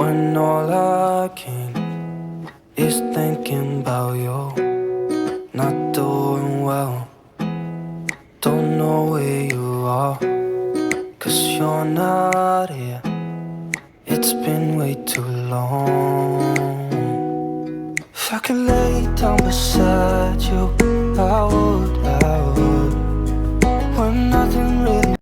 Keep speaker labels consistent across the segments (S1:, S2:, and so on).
S1: when all I can is thinking about you. Not doing well, don't know where you are, 'cause you're not here. It's been way too long. If I could lay down beside you, I would, when nothing really.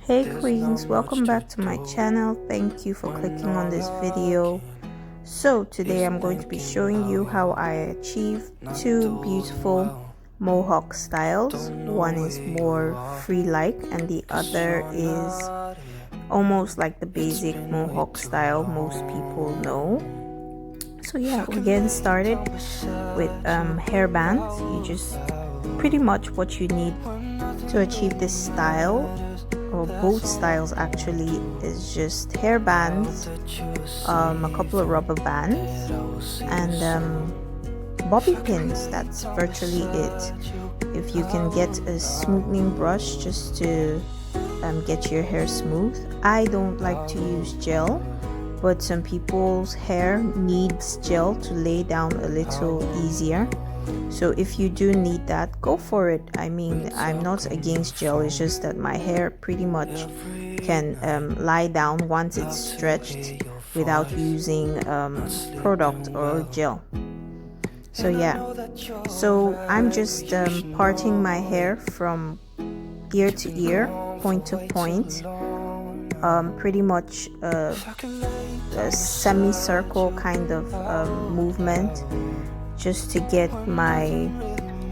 S2: Hey queens, welcome back to my channel. Thank you for clicking on this video. So today I'm going to be showing you how I achieve two beautiful Mohawk styles. One is more free-like and the other is almost like the basic Mohawk style most people know. So yeah, we're getting started with hair bands. You just pretty much what you need to achieve this style, or both styles actually, is just hair bands, a couple of rubber bands, and bobby pins. That's virtually it. If you can get a smoothing brush just to get your hair smooth. I don't like to use gel, but some people's hair needs gel to lay down a little easier. So if you do need that, go for it. I mean, I'm not against gel, it's just that my hair pretty much can lie down once it's stretched without using product or gel. So yeah, so I'm just parting my hair from ear to ear, point to point, pretty much a semicircle kind of movement, just to get my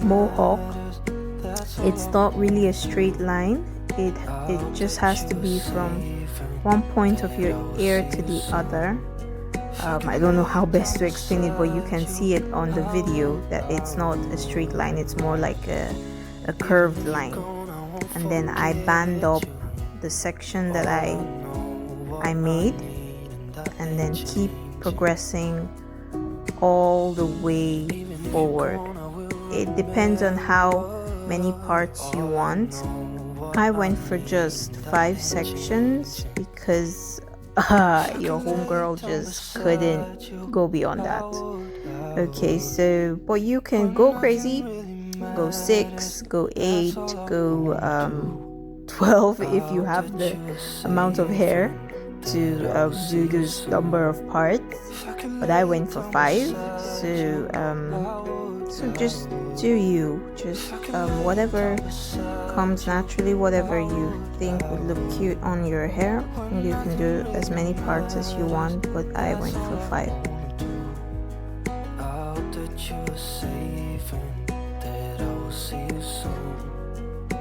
S2: mohawk. It's not really a straight line, it just has to be from one point of your ear to the other. I don't know how best to explain it, but you can see it on the video that it's not a straight line, it's more like a curved line. And then I band up the section that I made, and then keep progressing all the way forward. It depends on how many parts you want. I went for just 5 sections because your homegirl just couldn't go beyond that. Okay, so but you can go crazy, go 6, go 8, go 12 if you have the amount of hair to do this number of parts, but I went for 5. So just do you, just whatever comes naturally, whatever you think would look cute on your hair. You can do as many parts as you want, but I went for 5.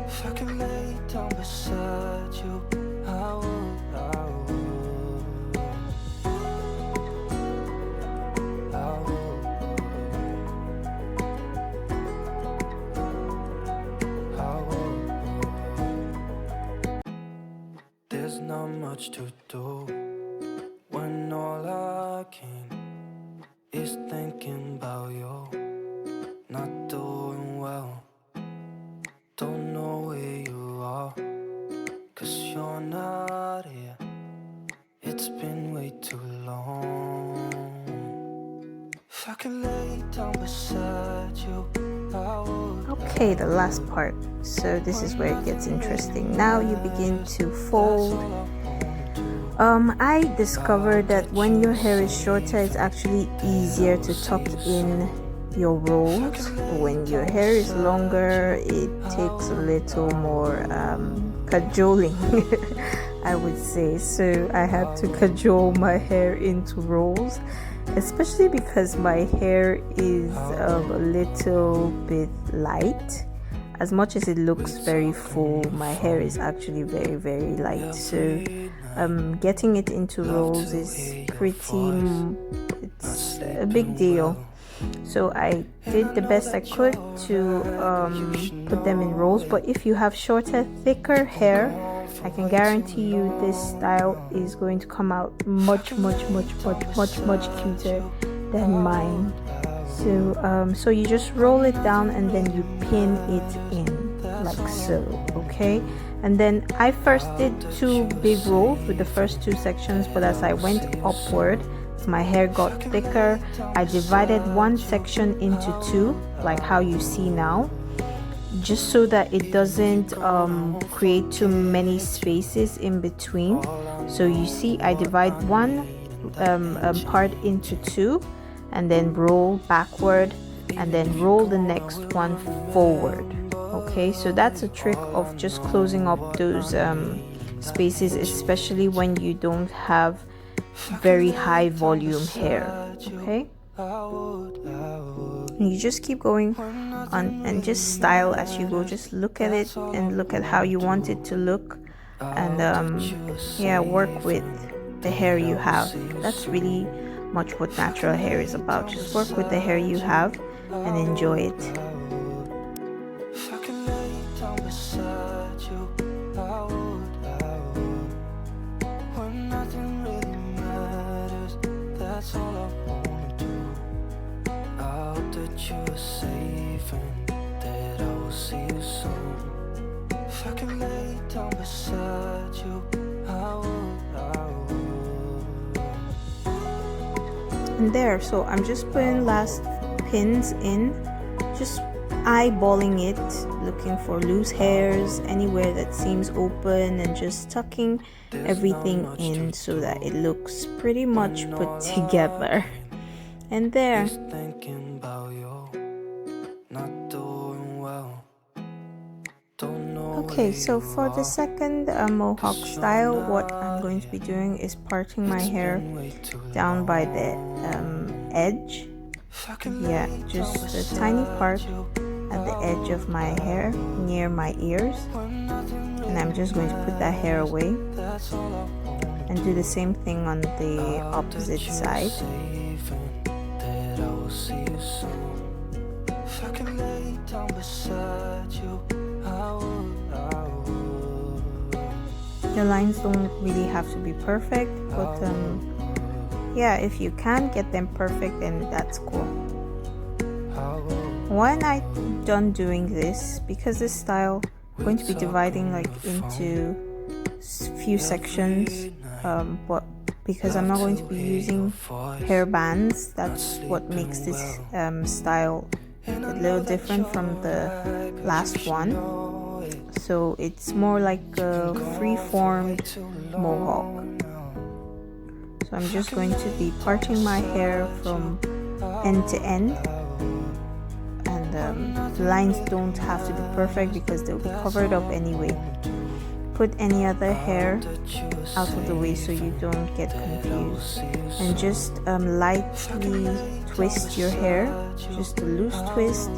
S1: If I can lay down beside you, I would. There's not much to do when all I can is thinking about you. Not doing well, don't know where you are, 'cause you're not here. It's been way too long. If I could lay down beside you, I would.
S2: Okay, the last part. So this is where it gets interesting. Now you begin to fold. I discovered that when your hair is shorter, it's actually easier to tuck in your rolls. When your hair is longer, it takes a little more cajoling, I would say. So I had to cajole my hair into rolls, especially because my hair is a little bit light. As much as it looks very full, my hair is actually very, very light. So getting it into rolls is it's a big deal. So I did the best I could to put them in rolls. But if you have shorter, thicker hair, I can guarantee you this style is going to come out much cuter than mine. So you just roll it down and then you pin it in like so, okay? And then I first did 2 big rolls with the first 2 sections, but as I went upward, as my hair got thicker, I divided one section into 2, like how you see now, just so that it doesn't create too many spaces in between. So you see, I divide one part into 2 and then roll backward and then roll the next one forward. Okay, so that's a trick of just closing up those spaces, especially when you don't have very high volume hair. Okay, and you just keep going on and just style as you go. Just look at it and look at how you want it to look, and yeah, work with the hair you have. That's really much what natural hair is about. Just work with the hair you have and enjoy it.
S1: That's all I wanna do. I hope that you're safe and that I will see you soon. If I can lay down beside you, I would.
S2: And there, so I'm just putting last pins in, just eyeballing it, looking for loose hairs anywhere that seems open, and just tucking everything in so that it looks pretty much put together. And there. Okay, so for the second mohawk style, what I'm going to be doing is parting my hair down by the edge. Yeah, just a tiny part at the edge of my hair near my ears, and I'm just going to put that hair away and do the same thing on the opposite side. The lines don't really have to be perfect, but yeah, if you can get them perfect, then that's cool. When I'm done doing this, because this style I'm going to be dividing like into few sections, but because I'm not going to be using hair bands, that's what makes this style a little different from the last one. So it's more like a free-formed mohawk. So I'm just going to be parting my hair from end to end, and the lines don't have to be perfect because they'll be covered up anyway. Put any other hair out of the way so you don't get confused, and just lightly twist your hair, just a loose twist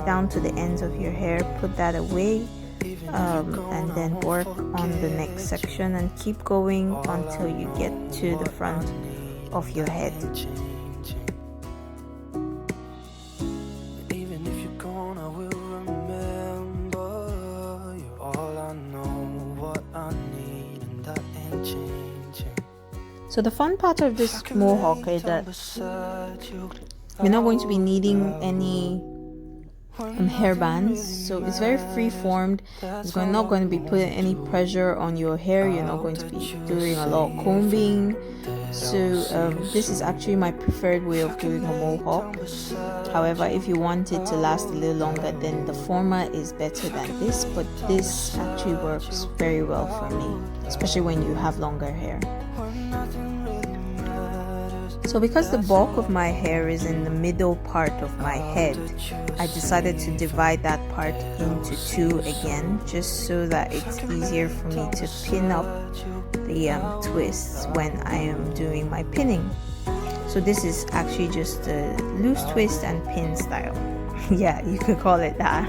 S2: down to the ends of your hair. Put that away, and then work on the next section and keep going until you get to the front of your head. So the fun part of this mohawk is that you're not going to be needing any hair bands, so it's very free formed. It's not going to be putting any pressure on your hair. You're not going to be doing a lot of combing. So this is actually my preferred way of doing a mohawk. However, if you want it to last a little longer, then the former is better than this, but this actually works very well for me, especially when you have longer hair. So because the bulk of my hair is in the middle part of my head, I decided to divide that part into two again, just so that it's easier for me to pin up the twists when I am doing my pinning. So this is actually just a loose twist and pin style. Yeah, you could call it that.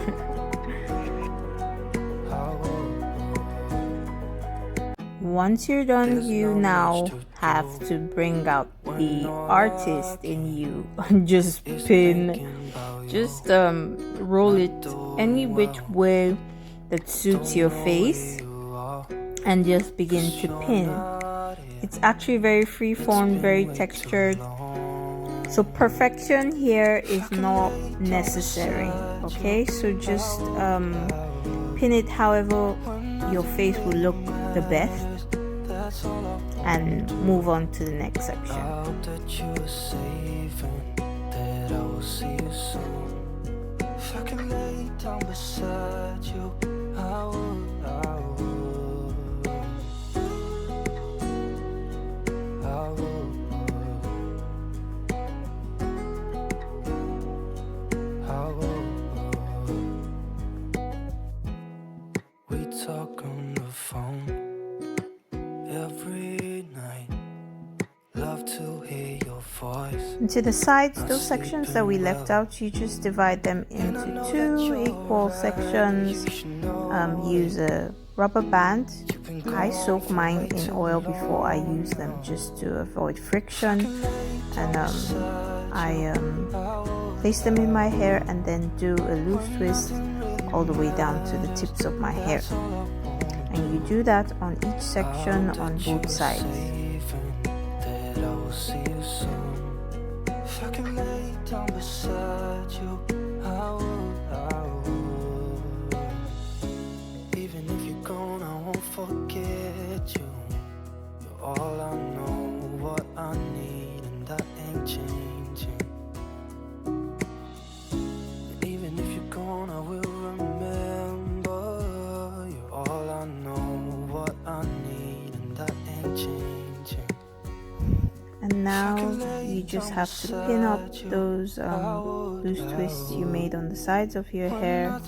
S2: Once you're done, you now have to bring out the artist in you. Just pin, just roll it any which way that suits your face and just begin to pin. It's actually very free form, very textured. So perfection here is not necessary. Okay, so just pin it however your face will look the best, and move on to the next section.
S1: I hope that you are safe and that I will see you soon. If I can lay down beside you, I would, I would, I would, I would. We talk on the phone every night. Love to hear your voice.
S2: And to the sides, those sections that we left out, you just divide them into 2 equal sections. Use a rubber band. I soak mine in oil before I use them just to avoid friction, and I place them in my hair and then do a loose twist all the way down to the tips of my hair. And you do that on each section on both sides.
S1: See you soon. If I can lay down beside you, I would. Even if you're gone, I won't forget you. You're all I know, what I need, and that ain't changing. Even if you're gone, I will remember. You're all I know, what I need, and that ain't changing.
S2: And now you just have to pin up those loose twists you made on the sides of your hair.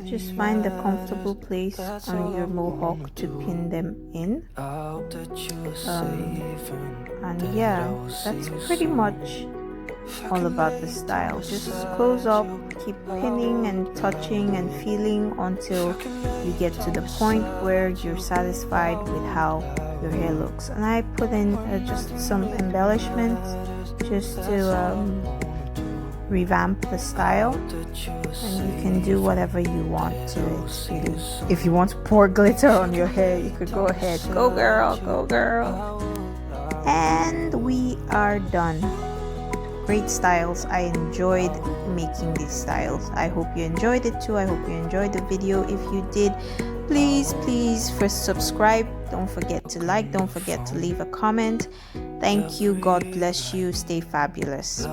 S2: Just find a comfortable place on your mohawk to pin them in. And yeah, that's pretty much all about the style. Just close up, keep pinning and touching and feeling until you get to the point where you're satisfied with how your hair looks. And I put in just some embellishments just to revamp the style, and you can do whatever you want to it really. If you want to pour glitter on your hair, you could go ahead. Go girl, go girl. And we are done. Great styles. I enjoyed making these styles. I hope you enjoyed it too. I hope you enjoyed the video. If you did, please first subscribe. Don't forget to like. Don't forget to leave a comment. Thank you. God bless you. Stay fabulous.